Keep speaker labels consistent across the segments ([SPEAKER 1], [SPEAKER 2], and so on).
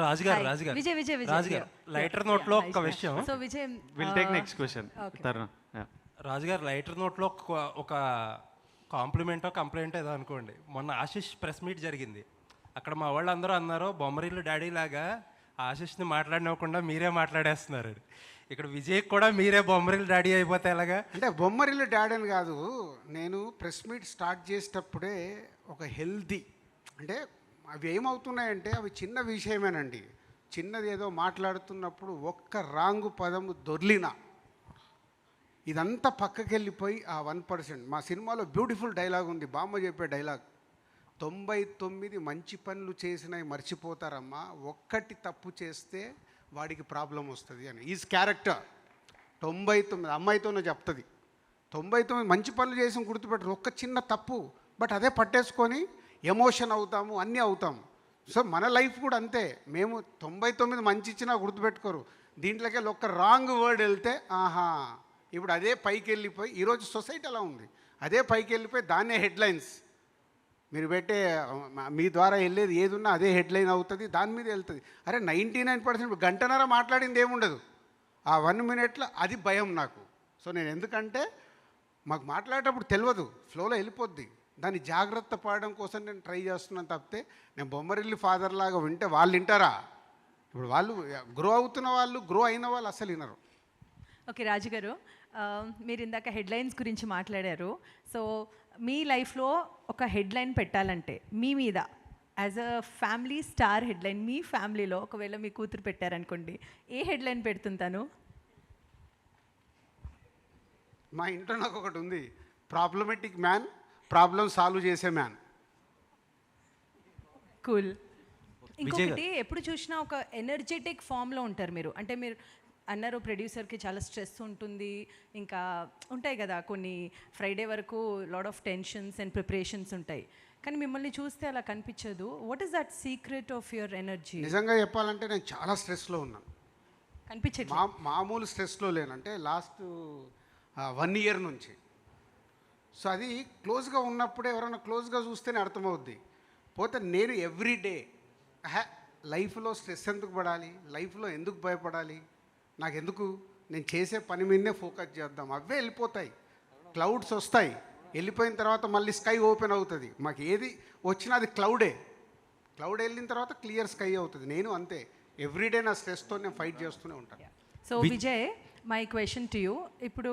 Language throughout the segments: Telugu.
[SPEAKER 1] రాజుగారు
[SPEAKER 2] Hi.
[SPEAKER 1] రాజుగారు
[SPEAKER 2] Vijay, Vijay, Vijay.
[SPEAKER 1] రాజుగారు
[SPEAKER 2] Yeah.
[SPEAKER 1] లైటర్
[SPEAKER 2] Yeah,
[SPEAKER 1] నోట్లో
[SPEAKER 2] yeah,
[SPEAKER 1] ఒక్క
[SPEAKER 2] nice,
[SPEAKER 1] విషయం
[SPEAKER 2] nice. So Vijay,
[SPEAKER 3] will take next question
[SPEAKER 2] okay.
[SPEAKER 3] Tarun.
[SPEAKER 1] రాజుగారు లైటర్ నోట్లో ఒక కాంప్లిమెంటో కంప్లైంట్ ఏదో అనుకోండి. మొన్న ఆశిష్ ప్రెస్ మీట్ జరిగింది. అక్కడ మా వాళ్ళు అందరూ అన్నారు బొమ్మరిల్లు డాడీ లాగా ఆశిష్ని మాట్లాడినవ్వకుండా మీరే మాట్లాడేస్తున్నారు. ఇక్కడ విజయ్ కూడా మీరే బొమ్మరిల్లు డాడీ అయిపోతే ఎలాగా?
[SPEAKER 4] అంటే బొమ్మరిల్లు డాడీ అని కాదు, నేను ప్రెస్ మీట్ స్టార్ట్ చేసేటప్పుడే ఒక హెల్దీ అంటే అవి ఏమవుతున్నాయంటే అవి చిన్న విషయమేనండి. చిన్నది ఏదో మాట్లాడుతున్నప్పుడు ఒక్క రాంగు పదము దొర్లినా ఇదంతా పక్కకి వెళ్ళిపోయి ఆ 1%. మా సినిమాలో బ్యూటిఫుల్ డైలాగ్ ఉంది, బామ్మ చెప్పే డైలాగ్, 99 మంచి పనులు చేసినవి మర్చిపోతారమ్మా, ఒక్కటి తప్పు చేస్తే వాడికి ప్రాబ్లం వస్తుంది అని. ఈజ్ క్యారెక్టర్ 99 అమ్మాయితోనే చెప్తుంది. 99 మంచి పనులు చేసి గుర్తుపెట్టరు, ఒక్క చిన్న తప్పు బట్ అదే పట్టేసుకొని ఎమోషన్ అవుతాము, అన్నీ అవుతాము. సో మన లైఫ్ కూడా అంతే, మేము 99 మంచి ఇచ్చినా గుర్తుపెట్టుకోరు, దీంట్లోకి వెళ్ళి ఒక్క రాంగ్ వర్డ్ వెళ్తే ఆహా ఇప్పుడు అదే పైకి వెళ్ళిపోయి, ఈరోజు సొసైటీ అలా ఉంది, అదే పైకి వెళ్ళిపోయి దాన్నే హెడ్లైన్స్ మీరు పెట్టే మీ ద్వారా వెళ్ళేది ఏది ఉన్నా అదే హెడ్లైన్ అవుతుంది, దాని మీద వెళ్తుంది. అరే 99% గంటన్నర మాట్లాడింది ఏముండదు, ఆ 1 మినిట్లో అది భయం నాకు. సో నేను ఎందుకంటే మాకు మాట్లాడేటప్పుడు తెలియదు, ఫ్లోలో వెళ్ళిపోద్ది, దాన్ని జాగ్రత్త పడడం కోసం నేను ట్రై చేస్తున్నాను తప్పితే నేను బొమ్మరిల్లి ఫాదర్ లాగా వింటే వాళ్ళు వింటారా? ఇప్పుడు వాళ్ళు గ్రో అవుతున్న వాళ్ళు, గ్రో అయిన వాళ్ళు అసలు వినరు.
[SPEAKER 2] ఓకే రాజు గారు, మీరు ఇందాక హెడ్లైన్స్ గురించి మాట్లాడారు. సో మీ లైఫ్లో ఒక హెడ్లైన్ పెట్టాలంటే మీ మీద as a family star headline, మీ ఫ్యామిలీలో ఒకవేళ మీ కూతురు పెట్టారనుకోండి, ఏ హెడ్లైన్ పెడుతుంటాను?
[SPEAKER 4] మా ఇంట్లో నాకు ఒకటి ఉంది, ప్రాబ్లమెటిక్ మ్యాన్, ప్రాబ్లం సాల్వ్ చేసే మ్యాన్.
[SPEAKER 2] కూల్. ఇంకొకటి, ఎప్పుడు చూసినా ఒక ఎనర్జెటిక్ ఫామ్లో ఉంటారు మీరు. అంటే మీరు అన్నారు ప్రొడ్యూసర్కి చాలా స్ట్రెస్ ఉంటుంది, ఇంకా ఉంటాయి కదా కొన్ని, ఫ్రైడే వరకు lot of tensions and preparations ఉంటాయి, కానీ మిమ్మల్ని చూస్తే అలా కనిపించదు. What is that secret of your energy?
[SPEAKER 4] నిజంగా చెప్పాలంటే నేను చాలా స్ట్రెస్లో ఉన్నాను.
[SPEAKER 2] కనిపించట్లేదు.
[SPEAKER 4] మామూలు స్ట్రెస్లో లేనంటే లాస్ట్ 1 ఇయర్ నుంచి. సో అది క్లోజ్గా ఉన్నప్పుడే ఎవరైనా క్లోజ్గా చూస్తేనే అర్థమవుద్ది. పోతే నేను ఎవ్రీడే లైఫ్లో స్ట్రెస్ ఎందుకు పడాలి, లైఫ్లో ఎందుకు భయపడాలి, నాకెందుకు, నేను చేసే పని మీదనే ఫోకస్ చేద్దాం, అవే వెళ్ళిపోతాయి, క్లౌడ్స్ వస్తాయి, వెళ్ళిపోయిన తర్వాత మళ్ళీ స్కై ఓపెన్ అవుతుంది. మాకు ఏది వచ్చినా అది క్లౌడ్ వెళ్ళిన తర్వాత క్లియర్ స్కై అవుతుంది. నేను అంతే, ఎవ్రీడే నా స్ట్రెస్తో నేను ఫైట్ చేస్తూనే ఉంటాను.
[SPEAKER 2] So Vijay, my question to you, ఇప్పుడు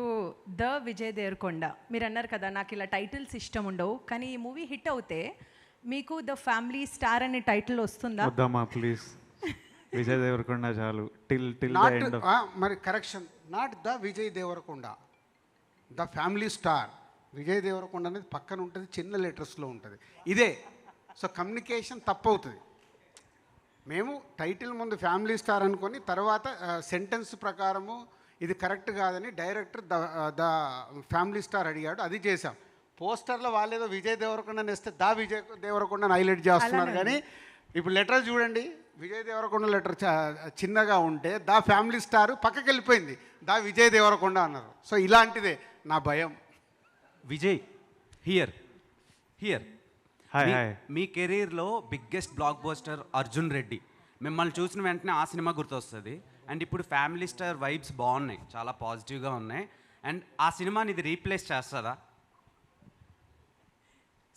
[SPEAKER 2] ద విజయ్ దేవరకొండ, మీరు అన్నారు కదా నాకు ఇలా టైటిల్స్ ఇష్టం ఉండవు, కానీ ఈ మూవీ హిట్ అవుతే మీకు ద ఫ్యామిలీ స్టార్ అనే టైటిల్ వస్తుందా?
[SPEAKER 3] వద్దామా ప్లీజ్, విజయ్ దేవరకొండ చాలు.
[SPEAKER 4] మరి correction, not the Vijay Deverakonda, the family star. Vijay Deverakonda అనేది పక్కన ఉంటుంది, చిన్న లెటర్స్లో ఉంటుంది, ఇదే. సో కమ్యూనికేషన్ తప్పు అవుతుంది. మేము టైటిల్ ముందు ఫ్యామిలీ స్టార్ అనుకొని తర్వాత సెంటెన్స్ ప్రకారము ఇది కరెక్ట్ కాదని డైరెక్టర్ ద ఫ్యామిలీ స్టార్ అడిగాడు, అది చేశాం. పోస్టర్లో వాళ్ళేదో విజయ్ దేవరకొండ నేస్తే దా విజయ్ దేవరకొండని హైలైట్ చేస్తున్నారు, కానీ ఇప్పుడు లెటర్ చూడండి, విజయ్ దేవరకొండ లెటర్ చిన్నగా ఉంటే దా ఫ్యామిలీ స్టార్ పక్కకి వెళ్ళిపోయింది, దా విజయ్ దేవరకొండ అన్నారు. సో ఇలాంటిదే నా భయం.
[SPEAKER 5] Vijay here
[SPEAKER 3] hi hi.
[SPEAKER 5] మీ కెరీర్లో biggest blockbuster Arjun Reddy, మిమ్మల్ని చూసిన వెంటనే ఆ సినిమా గుర్తొస్తుంది. అండ్ ఇప్పుడు ఫ్యామిలీ స్టార్ వైబ్స్ బాగున్నాయి, చాలా పాజిటివ్గా ఉన్నాయి. అండ్ ఆ సినిమాని ఇది రీప్లేస్ చేస్తుందా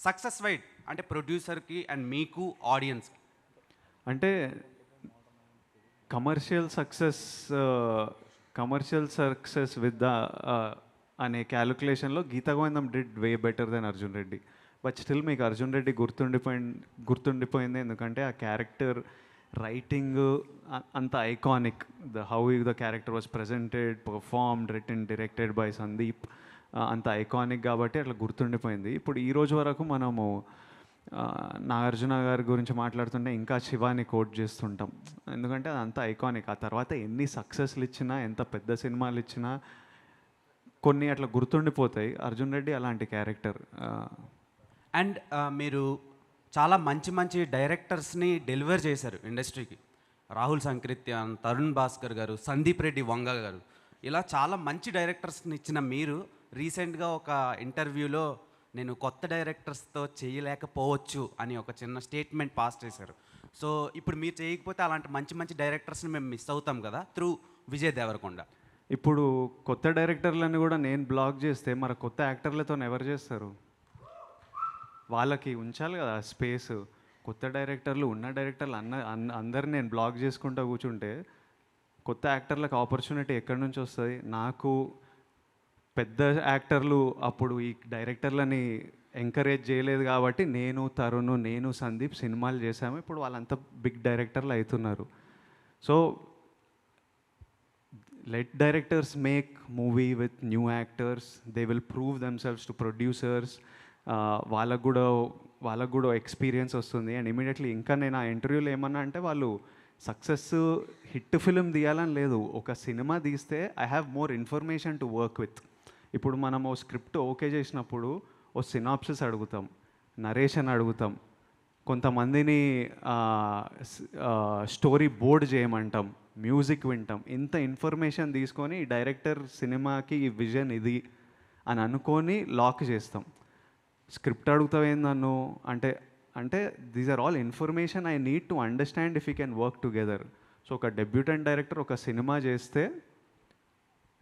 [SPEAKER 5] సక్సెస్ వైడ్, అంటే ప్రొడ్యూసర్కి అండ్ మీకు ఆడియన్స్కి?
[SPEAKER 3] అంటే కమర్షియల్ సక్సెస్ విత్ ద అనే క్యాలిక్యులేషన్లో Geetha Govindam did way better than Arjun Reddy. But still మీకు అర్జున్ రెడ్డి గుర్తుండిపోయింది ఎందుకంటే ఆ క్యారెక్టర్ రైటింగ్ అంత iconic, how the character was presented, performed, written, directed by Sandeep, అంత ఐకానిక్ కాబట్టి అట్లా గుర్తుండిపోయింది. ఇప్పుడు ఈ రోజు వరకు మనము నాగార్జున గారి గురించి మాట్లాడుతుంటే ఇంకా శివాని కోట్ చేస్తుంటాం, ఎందుకంటే అది అంత ఐకానిక్. ఆ తర్వాత ఎన్ని సక్సెస్లు ఇచ్చినా, ఎంత పెద్ద సినిమాలు ఇచ్చినా కొన్ని అట్లా గుర్తుండిపోతాయి. అర్జున్ రెడ్డి అలాంటి క్యారెక్టర్.
[SPEAKER 5] అండ్ మీరు చాలా మంచి మంచి డైరెక్టర్స్ని డెలివర్ చేశారు ఇండస్ట్రీకి. రాహుల్ సంకృత్యాన్, తరుణ్ భాస్కర్ గారు, సందీప్ రెడ్డి వంగ గారు, ఇలా చాలా మంచి డైరెక్టర్స్ని ఇచ్చిన మీరు రీసెంట్గా ఒక ఇంటర్వ్యూలో నేను కొత్త డైరెక్టర్స్తో చేయలేకపోవచ్చు అని ఒక చిన్న స్టేట్మెంట్ పాస్ చేశారు. సో ఇప్పుడు మీరు చేయకపోతే అలాంటి మంచి మంచి డైరెక్టర్స్ని మేము మిస్ అవుతాం కదా త్రూ విజయ్ దేవరకొండ.
[SPEAKER 3] ఇప్పుడు కొత్త డైరెక్టర్లను కూడా నేను బ్లాక్ చేస్తే మరి కొత్త యాక్టర్లతో ఎవరు చేస్తారు? వాళ్ళకి ఉంచాలి కదా స్పేస్. కొత్త డైరెక్టర్లు ఉన్న డైరెక్టర్లు అందరిని నేను బ్లాక్ చేసుకుంటూ కూర్చుంటే కొత్త యాక్టర్లకు ఆపర్చునిటీ ఎక్కడి నుంచి వస్తుంది? నాకు పెద్ద యాక్టర్లు అప్పుడు ఈ డైరెక్టర్లని ఎంకరేజ్ చేయలేదు కాబట్టి నేను తరుణ్, నేను సందీప్ సినిమాలు చేశాము. ఇప్పుడు వాళ్ళంతా బిగ్ డైరెక్టర్లు అవుతున్నారు. So let directors make movie with new actors. They will prove themselves to producers. వాళ్ళకు కూడా ఎక్స్పీరియన్స్ వస్తుంది. అండ్ ఇమీడియట్లీ ఇంకా నేను ఆ ఇంటర్వ్యూలో ఏమన్నా అంటే వాళ్ళు సక్సెస్ హిట్ ఫిలిం తీయాలని లేదు, ఒక సినిమా తీస్తే I have more information to work with. ఇప్పుడు మనం ఓ స్క్రిప్ట్ ఓకే చేసినప్పుడు ఓ సినాప్సిస్ అడుగుతాం, నరేషన్ అడుగుతాం, కొంతమందిని స్టోరీ బోర్డ్ చేయమంటాం, మ్యూజిక్ వింటాం. ఇంత ఇన్ఫర్మేషన్ తీసుకొని డైరెక్టర్ సినిమాకి ఈ విజన్ ఇది అని అనుకొని లాక్ చేస్తాం. స్క్రిప్ట్ అడుగుతావు ఏందన్ను అంటే అంటే these are all information I need to understand if you can work together. So ఒక డెబ్యూటెంట్ డైరెక్టర్ ఒక సినిమా చేస్తే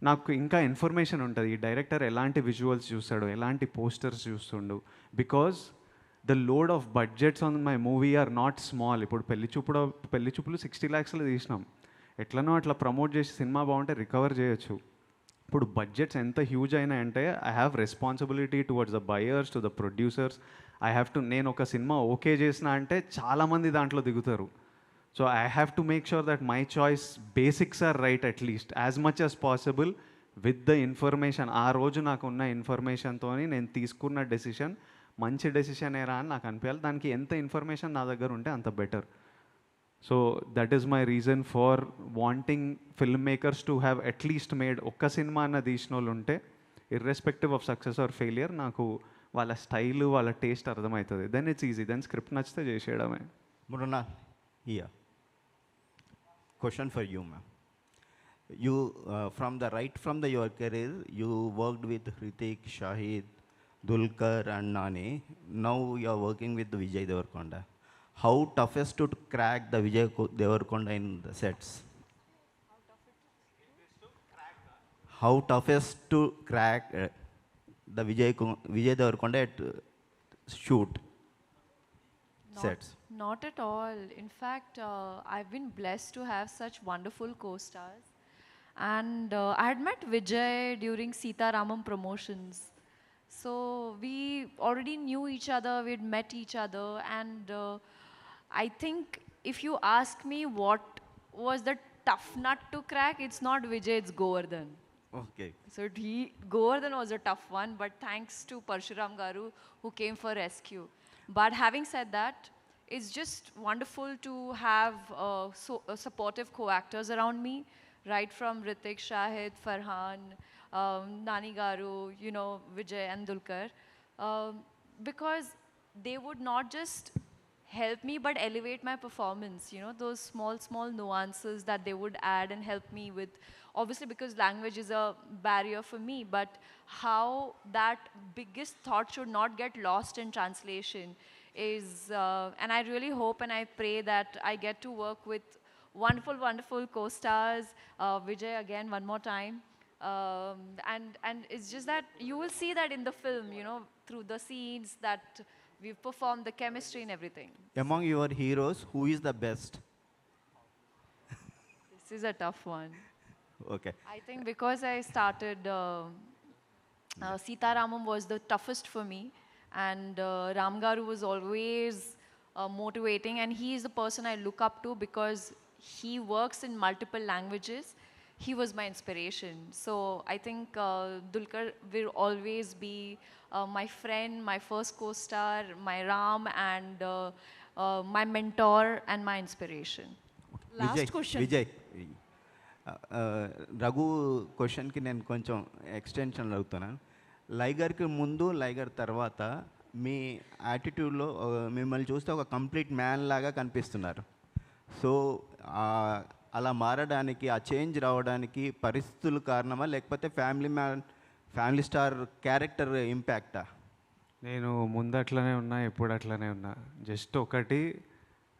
[SPEAKER 3] నాకు ఇంకా ఇన్ఫర్మేషన్ ఉంటుంది, ఈ డైరెక్టర్ ఎలాంటి విజువల్స్ చూస్తాడు, ఎలాంటి పోస్టర్స్ చూస్తుండు. Because the load of budgets on my movie are not small. ఇప్పుడు పెళ్లి చూపులు 60 lakhsలో తీసినాం. ఎట్లనో అట్లా ప్రమోట్ చేసి సినిమా బాగుంటే రికవర్ చేయొచ్చు. ఇప్పుడు బడ్జెట్స్ ఎంత హ్యూజ్ అయినాయంటే I have responsibility towards the buyers, to the producers. I have to, నేను ఒక సినిమా ఓకే చేసిన అంటే చాలామంది దాంట్లో దిగుతారు. So I have to make sure that my choice basics are right at least as much as possible with the information. ఆ రోజు నాకు ఉన్న ఇన్ఫర్మేషన్తో నేను తీసుకున్న డెసిషన్ మంచి డెసిషన్ ఏరా అని నాకు అనిపించాలి. దానికి ఎంత ఇన్ఫర్మేషన్ నా దగ్గర ఉంటే అంత better. So that is my reason for wanting film makers to have at least made ఒక్క సినిమా అన్న తీసిన వాళ్ళు ఉంటే irrespective of success or failure నాకు వాళ్ళ స్టైల్ వాళ్ళ టేస్ట్ అర్థమవుతుంది. Then it's easy, then script నచ్చితే చేసేయడమే.
[SPEAKER 6] Mrunal, here. Question for you, ma'am. You, from your career, you worked with Hrithik, Shahid, Dulquer and Nani. Now you are working with Vijay Devarkonda. How toughest to crack the Vijay Devarkonda in the sets? How toughest to crack the Vijay Devarkonda at shoot sets?
[SPEAKER 7] Not at all. In fact, I've been blessed to have such wonderful co-stars. And I had met Vijay during Sita Ramam promotions. So we already knew each other, we'd met each other. And I think if you ask me what was the tough nut to crack, it's not Vijay, it's Govardhan.
[SPEAKER 6] Okay.
[SPEAKER 7] So Govardhan was a tough one, but thanks to Parshuram Garu who came for rescue. But having said that, it's just wonderful to have supportive co-actors around me, right from Hrithik, Shahid, Farhan, Nani Garu, you know, Vijay and Dulquer, because they would not just help me but elevate my performance, you know, those small nuances that they would add and help me with. Obviously, because language is a barrier for me, but how that biggest thought should not get lost in translation is, and I really hope and I pray that I get to work with wonderful co-stars, Vijay again one more time, and it's just that you will see that in the film, you know, through the scenes that we've performed, the chemistry and everything.
[SPEAKER 6] Among your heroes, who is the best?
[SPEAKER 7] This is a tough one.
[SPEAKER 6] Okay.
[SPEAKER 7] I think because I started, Sita Ramam was the toughest for me, and Ram Garu was always motivating, and he is the person I look up to because he works in multiple languages. He was my inspiration. So I think Dulquer will always be my friend, my first co-star, my Ram, and my mentor and my inspiration.
[SPEAKER 2] Last question.
[SPEAKER 6] Vijay Raghu క్వశ్చన్కి నేను కొంచెం ఎక్స్టెన్షన్ అడుగుతున్నాను. లైగర్కి ముందు లైగర్ తర్వాత మీ యాటిట్యూడ్లో మిమ్మల్ని చూస్తే ఒక కంప్లీట్ మ్యాన్ లాగా కనిపిస్తున్నారు. సో అలా మారడానికి, ఆ చేంజ్ రావడానికి పరిస్థితులు కారణమా, లేకపోతే ఫ్యామిలీ స్టార్ క్యారెక్టర్ ఇంపాక్టా?
[SPEAKER 3] నేను ముందు అట్లనే ఉన్నా, ఎప్పుడు అట్లనే ఉన్నా. జస్ట్ ఒకటి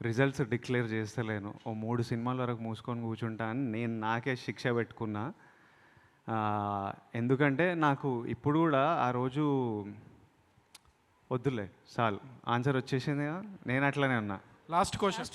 [SPEAKER 3] రిజల్ట్స్ డిక్లేర్ చేస్తలేను, ఓ 3 సినిమాల వరకు మూసుకొని కూర్చుంటా అని నేను నాకే శిక్ష పెట్టుకున్నా. ఎందుకంటే నాకు ఇప్పుడు కూడా ఆ రోజు వద్దులే చాలు ఆన్సర్ వచ్చేసింది కదా, నేను అట్లనే ఉన్నా.
[SPEAKER 1] Last question